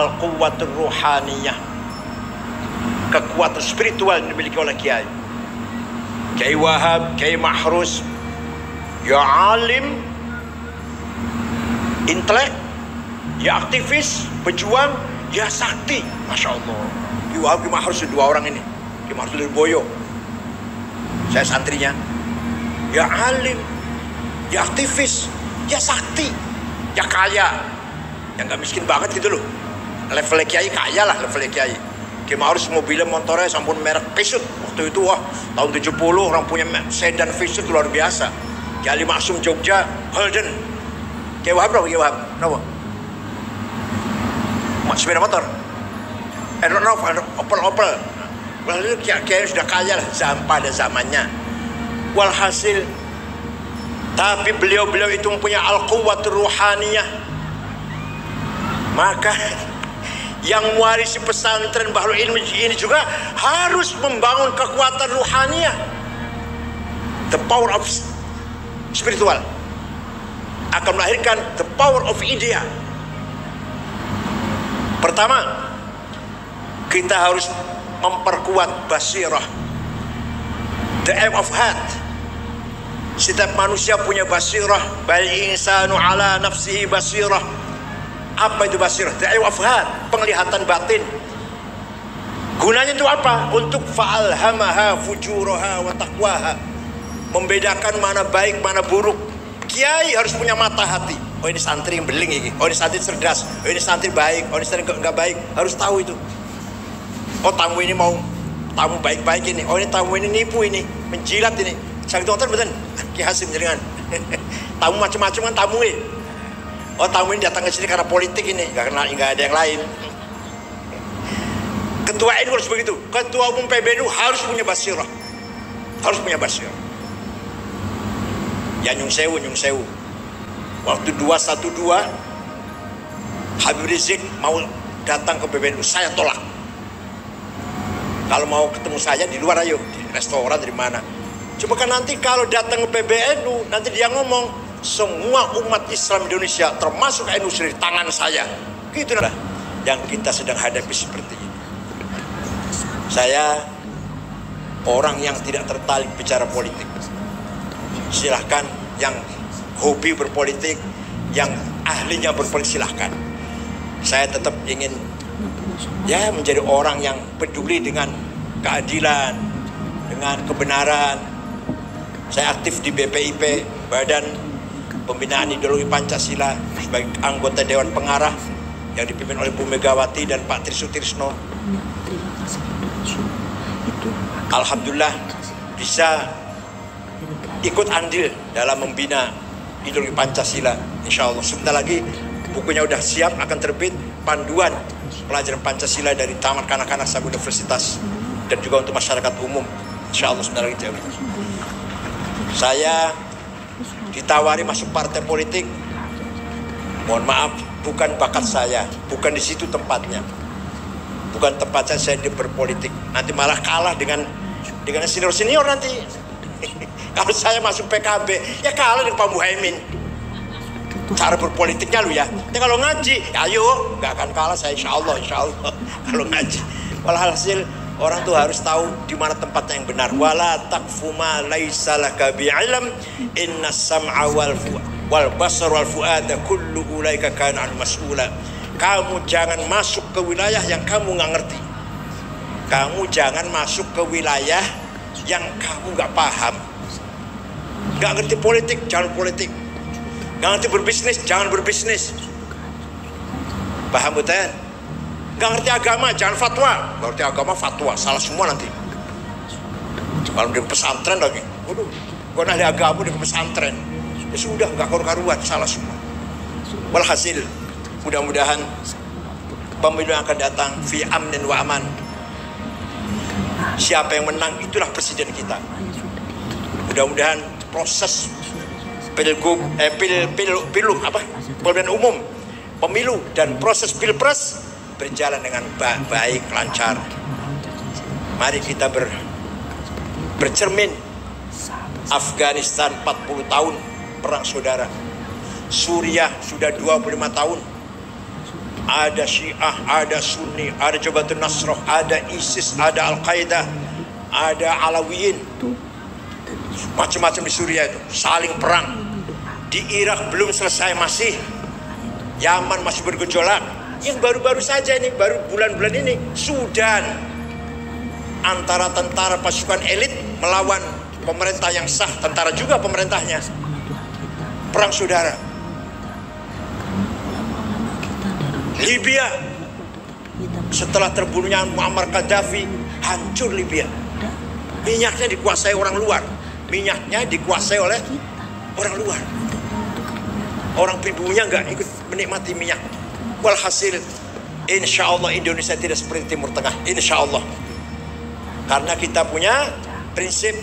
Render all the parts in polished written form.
al-quwwatur ruhaniyah, kekuatan spiritual yang dimiliki oleh kiai. Kiai Wahab, Kiai Mahrus, ya alim, intelek, ya aktivis, pejuang, ya sakti. Masya Allah. Kiai Wahab, Kiai Mahrus, dua orang ini. Kiai Mahrus dari Boyo, saya santrinya. Ya alim, ya aktivis, ya sakti, ya kaya, yang gak miskin banget gitu loh. Levelnya kiai kaya lah, levelnya kiai. Kiai Mahrus mobilnya motornya sampun merek Peugeot. Waktu itu wah, tahun 70 orang punya sedan Peugeot luar biasa. Kiai Ali Maksum Jogja, Holden. Kiai Wahab berapa? Kiai Wahab kenapa? Sepeda motor. Opel. Lalu kiai sudah kaya lah pada zamannya. Walhasil, tapi beliau itu mempunyai al-quwwatur ruhaniyah. Maka yang mewarisi pesantren Bahrul Ilmi ini juga harus membangun kekuatan ruhaniyah. The power of spiritual akan melahirkan the power of idea. Pertama, kita harus memperkuat basirah, the aim of heart. Setiap manusia punya basirah. Bal insanu ala nafsihi basirah. Apa itu basirah? The aim of heart, penglihatan batin. Gunanya itu apa? Untuk fa'alhamaha fujuraha wa taqwaha, membedakan mana baik mana buruk. Kiai harus punya mata hati. Oh ini santri yang beling ini. Oh ini santri cerdas. Oh ini santri baik. Oh ini santri enggak baik. Harus tahu itu. Oh tamu ini mau tamu baik-baik ini. Oh ini tamu ini nipu ini, menjilat ini. Sang dokter betul. Ki Hasim jaringan. Tamu macam-macam kan tamu ini. Oh tamu ini datang ke sini karena politik ini, enggak ada yang lain. Ketua NU harus begitu. Ketua umum PBNU harus punya basirah. Harus punya basirah. Ya nyung sewu. Waktu 212 Habib Rizik mau datang ke PBNU, saya tolak. Kalau mau ketemu saya di luar ayo, di restoran dari mana. Cuma kan nanti kalau datang ke PBNU, nanti dia ngomong semua umat Islam Indonesia termasuk NU di tangan saya. Gitu lah yang kita sedang hadapi seperti ini. Saya orang yang tidak tertarik bicara politik. Silahkan yang hobi berpolitik, yang ahlinya berpolitik silahkan. Saya tetap ingin ya menjadi orang yang peduli dengan keadilan, dengan kebenaran. Saya aktif di BPIP, Badan Pembinaan Ideologi Pancasila, sebagai anggota Dewan Pengarah yang dipimpin oleh Bu Megawati dan Pak Tri Sutrisno. Alhamdulillah bisa ikut andil dalam membina ideologi Pancasila. Insya Allah sebentar lagi bukunya udah siap, akan terbit panduan pelajaran Pancasila dari taman kanak-kanak sampai universitas dan juga untuk masyarakat umum. Insya Allah sebentar lagi terbit. Saya ditawari masuk partai politik. Mohon maaf, bukan bakat saya, bukan di situ tempatnya. Bukan tempat saya berpolitik. Nanti malah kalah dengan senior nanti. Kalau saya masuk PKB, ya kalah dengan Pak Muhaimin. Cara berpolitiknya lu ya. Kalau ngaji, ya ayo, nggak akan kalah saya insya Allah. Kalau ngaji, walhasil orang tuh harus tahu di mana tempatnya yang benar. Wala taqfu ma laisa laka bi'ilm, inna sam'a wal basar wal fuada kullu ulaika kana an mas'ula. Kamu jangan masuk ke wilayah yang kamu nggak ngerti. Kamu jangan masuk ke wilayah yang kamu nggak paham. Nggak ngerti politik, jangan politik. Nggak ngerti berbisnis, jangan berbisnis. Paham betul? Nggak ngerti agama, jangan fatwa. Nggak ngerti agama, fatwa, salah semua nanti. Kalau di pesantren lagi, waduh, kau ahli agama di pesantren, ya sudah nggak karu-karuan, salah semua. Walhasil, mudah-mudahan pemilu yang akan datang fi amnin wa aman. Siapa yang menang itulah presiden kita. Mudah-mudahan proses pemilihan umum, pemilu dan proses pilpres berjalan dengan baik, lancar. Mari kita bercermin. Afghanistan 40 tahun perang saudara. Suriah sudah 25 tahun. ada Syiah, ada Sunni, ada Jabhatun Nasrah, ada ISIS, ada Al-Qaeda, ada Alawiyin, macam-macam di Suriah itu saling perang. Di Irak belum selesai, masih Yaman masih bergejolak. Yang baru-baru saja ini, baru bulan-bulan ini, Sudan, antara tentara pasukan elit melawan pemerintah yang sah, tentara juga pemerintahnya, perang saudara. Libya, setelah terbunuhnya Muammar Gaddafi, hancur Libya. Minyaknya dikuasai orang luar, minyaknya dikuasai oleh orang luar. Orang pribuminya nggak ikut menikmati minyak. Walhasil, insya Allah Indonesia tidak seperti Timur Tengah, insya Allah. Karena kita punya prinsip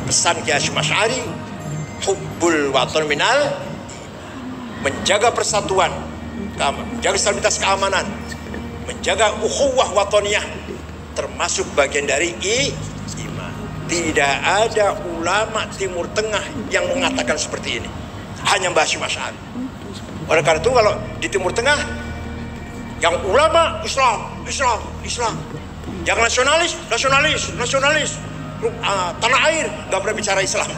pesan Kiai Hasyim Asy'ari, hubbul waton minal, menjaga persatuan, menjaga stabilitas keamanan, menjaga ukhuwah watoniyah, termasuk bagian dari iman. Tidak ada ulama Timur Tengah yang mengatakan seperti ini, hanya Mbah Hasyim Asy'ari. Oleh karena itu kalau di Timur Tengah yang ulama Islam, yang nasionalis, tanah air nggak pernah bicara Islam.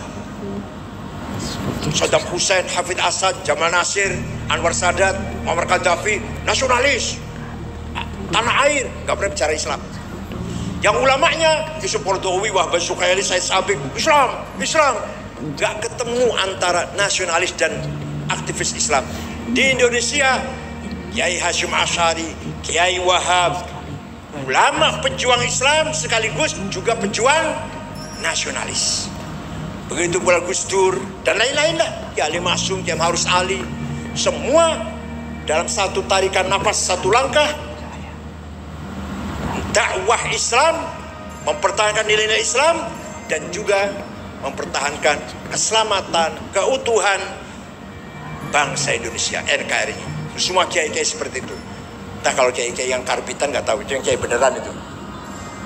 Saddam Hussein, Hafid Asad, Jamal Nasir, Anwar Sadat, Muammar Gaddafi, nasionalis, tanah air nggak pernah bicara Islam. Yang ulamanya Yusuf Qaradawi, Wahbah Zuhaili, Said Sabiq, Islam, nggak ketemu antara nasionalis dan aktivis Islam. Di Indonesia, Kiai Hasyim Asy'ari, Kiai Wahab, ulama pejuang Islam sekaligus juga pejuang nasionalis. Begitu pula Gus Dur dan lain-lain lah, Kiai Ali Masum, Kiai Harus Ali, semua dalam satu tarikan nafas, satu langkah dakwah Islam, mempertahankan nilai-nilai Islam dan juga mempertahankan keselamatan, keutuhan bangsa Indonesia, NKRI. Semua kiai-kiai seperti itu. Nah kalau kiai-kiai yang karbitan nggak tahu, itu yang kiai beneran itu.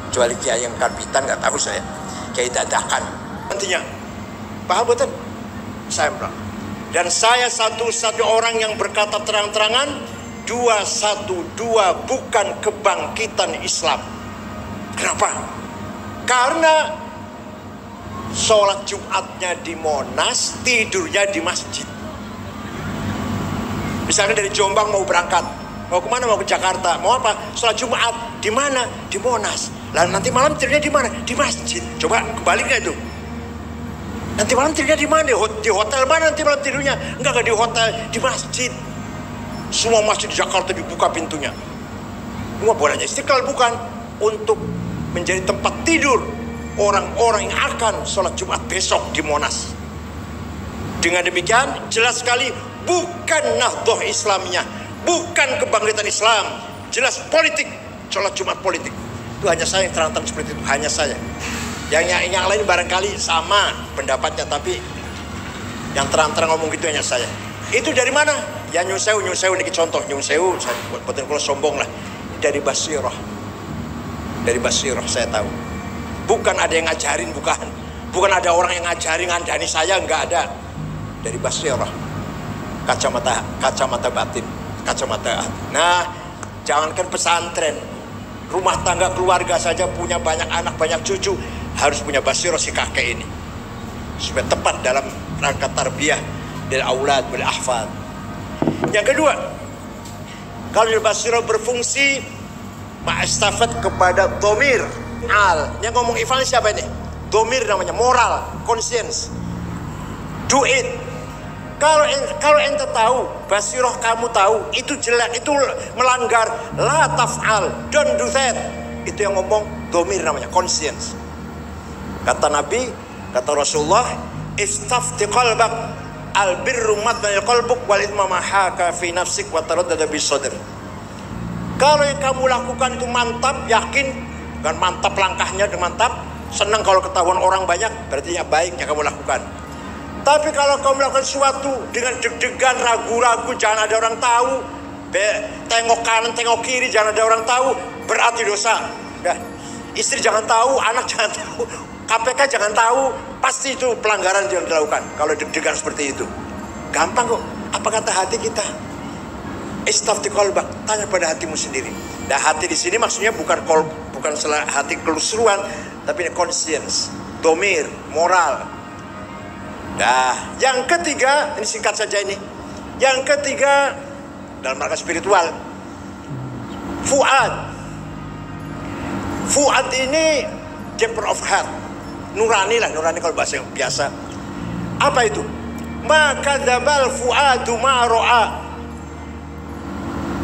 Kecuali kiai yang karbitan nggak tahu saya. Kiai dadakan. Nantinya, paham betul? Saya bilang. Dan saya satu-satu orang yang berkata terang-terangan, 212 bukan kebangkitan Islam. Kenapa? Karena sholat Jumatnya di Monas, tidurnya di masjid. Misalnya dari Jombang mau berangkat, mau kemana? Mau ke Jakarta. Mau apa? Sholat Jumat di mana? Di Monas. Lalu nanti malam tidurnya di mana? Di masjid. Coba kembali nggak itu? Nanti malam tidurnya di mana? Di hotel mana nanti malam tidurnya? Enggak di hotel, di masjid. Semua masjid di Jakarta dibuka pintunya. Semua bolanya Istiqlal bukan untuk menjadi tempat tidur orang-orang yang akan sholat Jumat besok di Monas. Dengan demikian jelas sekali bukan Nahdhah Islamiyah, bukan kebangkitan Islam, jelas politik, sholat Jumat politik. Itu hanya saya yang terang-terang seperti itu, hanya saya. Yang lain barangkali sama pendapatnya, tapi yang terang-terang ngomong gitu hanya saya. Itu dari mana? Ya Nyun Sewu ini contoh Nyun Sewu, saya buatin kalau sombong lah. Dari Basirah. Dari Basirah saya tahu. Bukan ada yang ngajarin, bukan ada orang yang ngajarin ngandani saya, enggak ada. Dari Basirah. Kacamata batin, kacamata hati. Nah, jangankan pesantren, rumah tangga keluarga saja punya banyak anak, banyak cucu, harus punya basirah si kakek ini supaya tepat dalam rangka tarbiyah dari aulad bil ahfad. Yang kedua, kalau basirah berfungsi ma'astafat kepada domir al. Yang ngomong ifal siapa ini? Domir namanya, moral, conscience, do it. Kalau ente tahu, basirah kamu tahu, itu jelek, itu melanggar, la taf'al, don't do that. Itu yang ngomong domir namanya, conscience. Kata Nabi, kata Rasulullah, istafti qalbak, albirru matna'il qalbuk, wal ithma mahaka fi nafsik, wa taraddada bis sadr. Kalau yang kamu lakukan itu mantap, yakin, dan mantap langkahnya, dan mantap, senang kalau ketahuan orang banyak, berarti ya baik yang kamu lakukan. Tapi kalau kamu melakukan sesuatu dengan deg-degan, ragu-ragu, jangan ada orang tahu, tengok kanan, tengok kiri, jangan ada orang tahu, berarti dosa. Nah, istri jangan tahu, anak jangan tahu, KPK jangan tahu, pasti itu pelanggaran yang dilakukan. Kalau deg-degan seperti itu, gampang kok. Apa kata hati kita? Istafti qalbak, tanya pada hatimu sendiri. Nah, hati di sini maksudnya bukan hati keseluruhan, tapi conscience, domir, moral. Nah, yang ketiga, ini singkat saja ini. Yang ketiga dalam rangka spiritual, fuad. Fuad ini deeper of heart, nurani lah, nurani kalau bahasa biasa. Apa itu? Maka dzabal fuadu ma ra'a.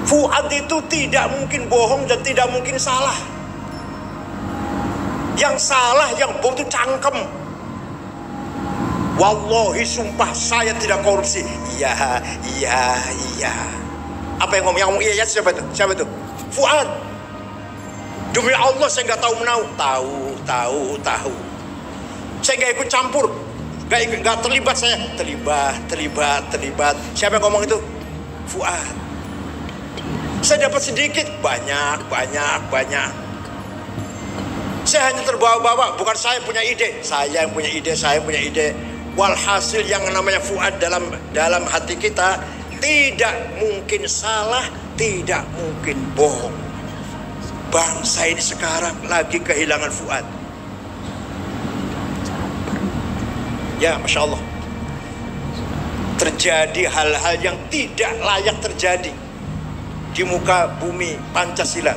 Fuad itu tidak mungkin bohong dan tidak mungkin salah. Yang salah, yang bohong itu cangkem. Wallahi sumpah saya tidak korupsi. Iya. Apa yang ngomong iya siapa itu? Siapa itu? Fuad. Demi Allah saya nggak tahu menau. Tahu. Saya nggak ikut campur. Nggak terlibat saya. Terlibat. Siapa yang ngomong itu? Fuad. Saya dapat sedikit, banyak. Saya hanya terbawa-bawa, bukan saya punya ide. Saya yang punya ide. Walhasil yang namanya fuad dalam hati kita tidak mungkin salah, tidak mungkin bohong. Bangsa ini sekarang lagi kehilangan fuad. Ya, Masya Allah. Terjadi hal-hal yang tidak layak terjadi di muka bumi Pancasila.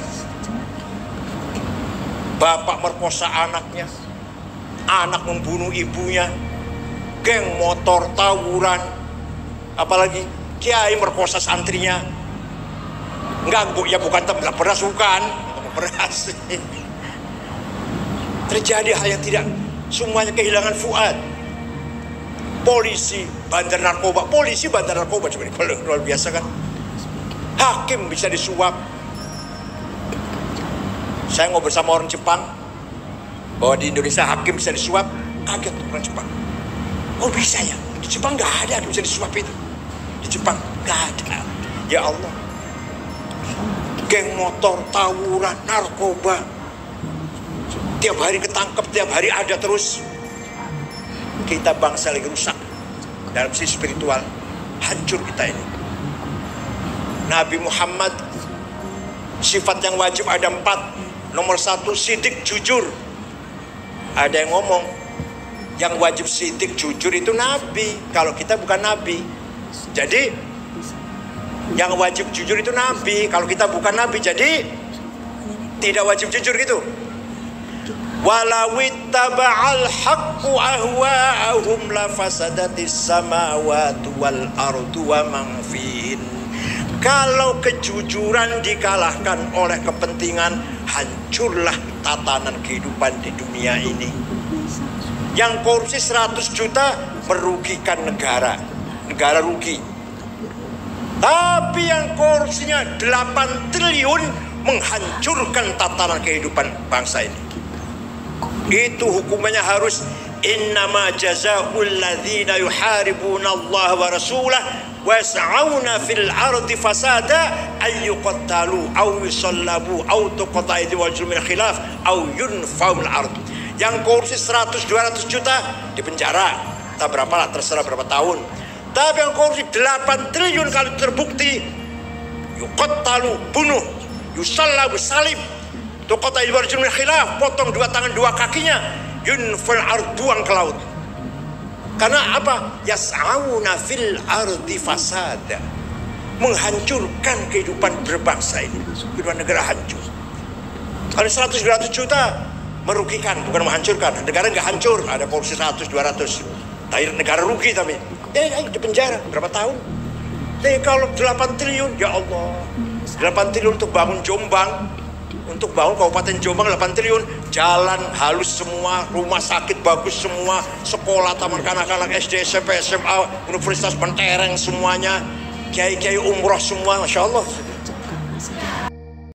Bapak merkosa anaknya, anak membunuh ibunya, geng motor tawuran, apalagi kiai merkosa santrinya. Enggak, ya bukan beras, bukan beras. Terjadi hal yang tidak, semuanya kehilangan fuad. Polisi bandar narkoba coba luar biasa kan. Hakim bisa disuap. Saya ngobrol sama orang Jepang bahwa di Indonesia hakim bisa disuap, kaget orang Jepang. Oh bisa ya? Di Jepang nggak ada hakim bisa disuap itu. Di Jepang nggak ada. Ya Allah. Geng motor, tawuran, narkoba, tiap hari ketangkep, tiap hari ada terus. Kita bangsa lagi rusak dalam sisi spiritual, hancur kita ini. Nabi Muhammad sifat yang wajib ada 4. Nomor 1 sidik jujur. Ada yang ngomong yang wajib sidik jujur itu Nabi, kalau kita bukan Nabi. Jadi yang wajib jujur itu Nabi, kalau kita bukan Nabi, jadi tidak wajib jujur gitu. Walawittaba'al haqqu ahwa'ahum lafasadatis samawati wal ardu wa man fihin. Kalau kejujuran dikalahkan oleh kepentingan, hancurlah tatanan kehidupan di dunia ini. Yang korupsi 100 juta merugikan negara, negara rugi. Tapi yang korupsinya 8 triliun menghancurkan tatanan kehidupan bangsa ini. Itu hukumannya harus innama jazaa'ul ladzina yuharibuna Allah wa rasulah wa yas'auna fil ardi fasada ay yuqattalu aw yusallabu aw tuqta'a aydihim wa arjuluhum min khilaf aw yunfau min ard. Yang korupsi 100-200 juta di penjara, tak berapa lah, terserah berapa tahun. Tapi yang korupsi 8 triliun kalau terbukti, yuqattalu, bunuh, yusallabu, salib, tuqta'a aydihim wa arjuluhum min khilaf, potong 2 tangan 2 kakinya, yunfal ard, buang ke laut. Karena apa? Yas'auna fil ardi fasada, menghancurkan kehidupan berbangsa ini, kehidupan negara hancur. Kalau 100-200 juta merugikan, bukan menghancurkan. Negara nggak hancur, ada korupsi 100-200, tapi negara rugi. Tapi di penjara berapa tahun. Tapi kalau 8 triliun, ya Allah, 8 triliun untuk bangun Jombang, untuk bangun Kabupaten Jombang 8 triliun, jalan halus semua, rumah sakit bagus semua, sekolah, taman kanak-kanak, SD, SMP, SMA, Universitas Mentereng semuanya, kiai-kiai umroh semua, Masya Allah.